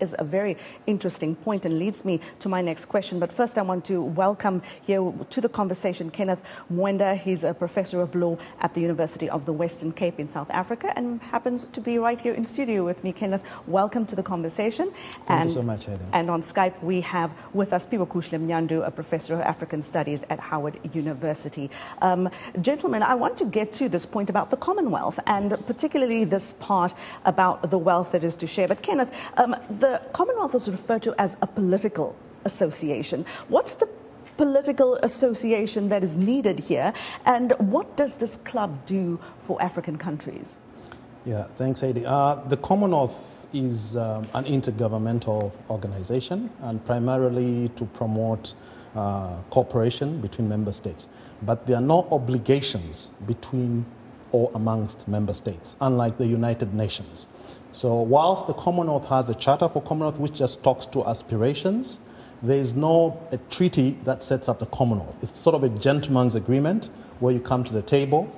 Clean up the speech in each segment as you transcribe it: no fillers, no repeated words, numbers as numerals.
Is a very interesting point and leads me to my next question. But first, I want to welcome here to the conversation Kenneth Mwenda. He's a professor of law at the University of the Western Cape in South Africa and happens to be right here in studio with me. Kenneth, welcome to the conversation. Thank you so much, Heidi. And on Skype, we have with us Prof. Mwenda, a professor of African Studies at Howard University. Gentlemen, I want to get to this point about the Commonwealth and particularly this part about the wealth that is to share. But Kenneth, the Commonwealth is referred to as a political association. What's the political association that is needed here, and what does this club do for African countries? Yeah, thanks, Heidi. The Commonwealth is an intergovernmental organization and primarily to promote cooperation between member states. But there are no obligations between or amongst member states, unlike the United Nations. So whilst the Commonwealth has a Charter for Commonwealth which just talks to aspirations, there is no a treaty that sets up the Commonwealth. It's sort of a gentleman's agreement where you come to the table,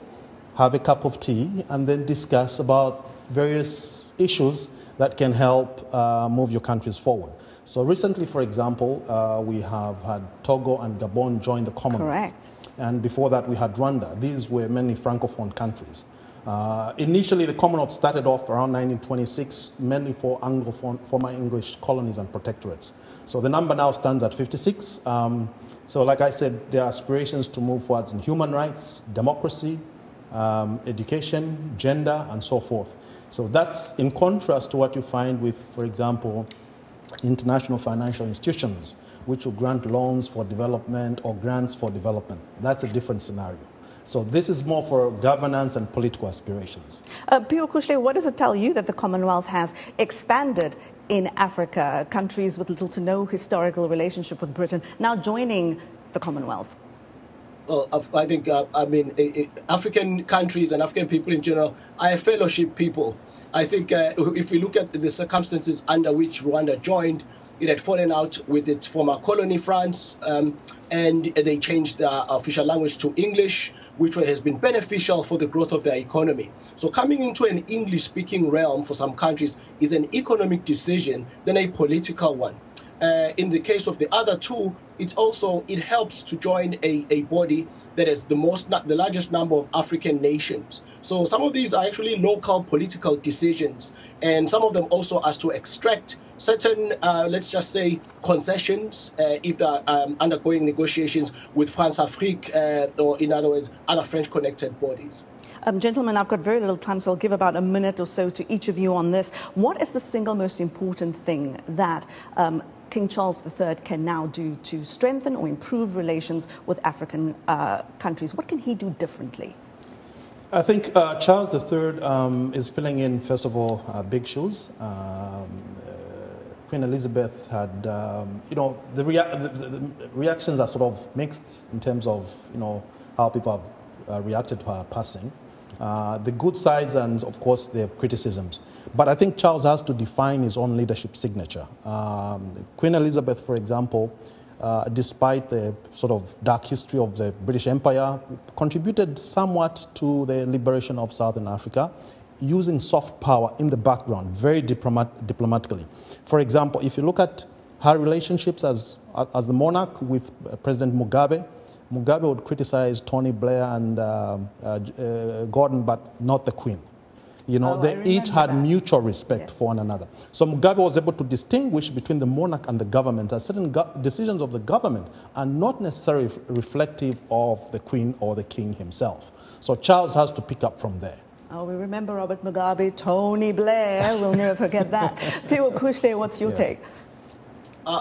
have a cup of tea, and then discuss about various issues that can help move your countries forward. So recently, for example, we have had Togo and Gabon join the Commonwealth. Correct. And before that, we had Rwanda. These were mainly Francophone countries. Initially, the Commonwealth started off around 1926, mainly for Anglophone, former English colonies and protectorates. So the number now stands at 56. So like I said, there are aspirations to move forward in human rights, democracy, education, gender, and so forth. So that's in contrast to what you find with, for example, international financial institutions, which will grant loans for development or grants for development. That's a different scenario. So this is more for governance and political aspirations. Prof, what does it tell you that the Commonwealth has expanded in Africa, countries with little to no historical relationship with Britain now joining the Commonwealth? Well, I think, African countries and African people in general are a fellowship people. I think if we look at the circumstances under which Rwanda joined, it had fallen out with its former colony, France, and they changed their official language to English, which has been beneficial for the growth of their economy. So coming into an English-speaking realm for some countries is an economic decision than a political one. In the case of the other two, it helps to join a body that is the largest number of African nations. So some of these are actually local political decisions, and some of them also as to extract certain, let's just say, concessions if they're undergoing negotiations with France Afrique, or in other words, other French-connected bodies. Gentlemen, I've got very little time, so I'll give about a minute or so to each of you on this. What is the single most important thing that King Charles III can now do to strengthen or improve relations with African countries? What can he do differently? I think Charles III is filling in, first of all, big shoes. Queen Elizabeth had, the reactions are sort of mixed in terms of, how people have reacted to her passing. The good sides and, of course, the criticisms. But I think Charles has to define his own leadership signature. Queen Elizabeth, for example, despite the sort of dark history of the British Empire, contributed somewhat to the liberation of Southern Africa, using soft power in the background, very diplomatically. For example, if you look at her relationships as the monarch with President Mugabe would criticize Tony Blair and Gordon, but not the Queen. They each had mutual respect for one another. So Mugabe was able to distinguish between the monarch and the government, as certain decisions of the government are not necessarily reflective of the Queen or the King himself. So Charles has to pick up from there. Oh, we remember Robert Mugabe, Tony Blair. We'll never forget that. Prof, what's your take?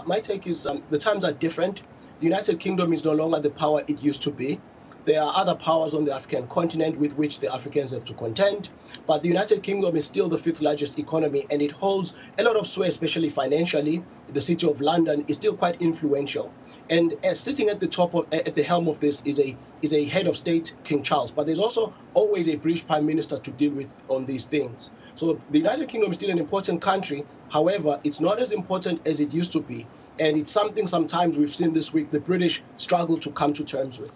My take is the times are different. The United Kingdom is no longer the power it used to be. There are other powers on the African continent with which the Africans have to contend, but the United Kingdom is still the fifth largest economy, and it holds a lot of sway, especially financially. The city of London is still quite influential, and sitting at the helm of this is a head of state, King Charles. But there's also always a British Prime Minister to deal with on these things. So the United Kingdom is still an important country. However, it's not as important as it used to be, and it's something sometimes we've seen this week the British struggle to come to terms with.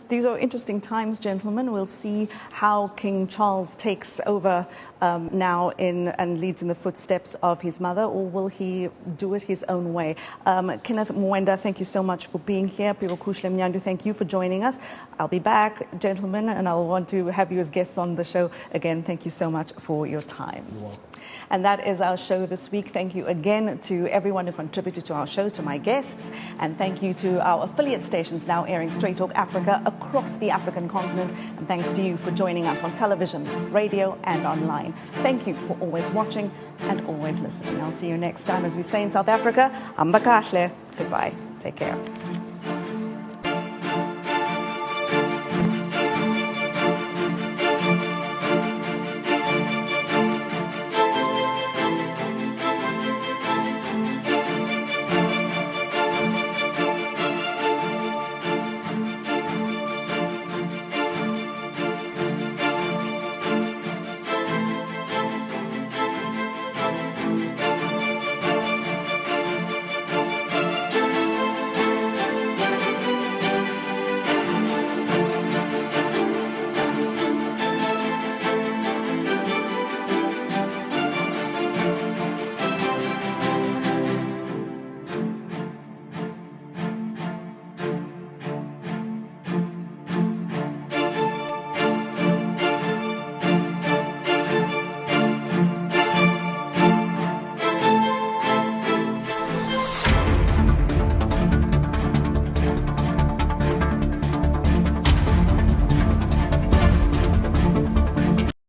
These are interesting times, gentlemen. We'll see how King Charles takes over now and leads in the footsteps of his mother, or will he do it his own way? Kenneth, Mwenda, thank you so much for being here. Kuhle Mnyandu, thank you for joining us. I'll be back, gentlemen, and I'll want to have you as guests on the show again. Thank you so much for your time. You're welcome. And that is our show this week. Thank you again to everyone who contributed to our show, to my guests, and thank you to our affiliate stations now airing Straight Talk Africa across the African continent. And thanks to you for joining us on television, radio, and online. Thank you for always watching and always listening. I'll see you next time. As we say in South Africa, Ambakashle. Goodbye. Take care.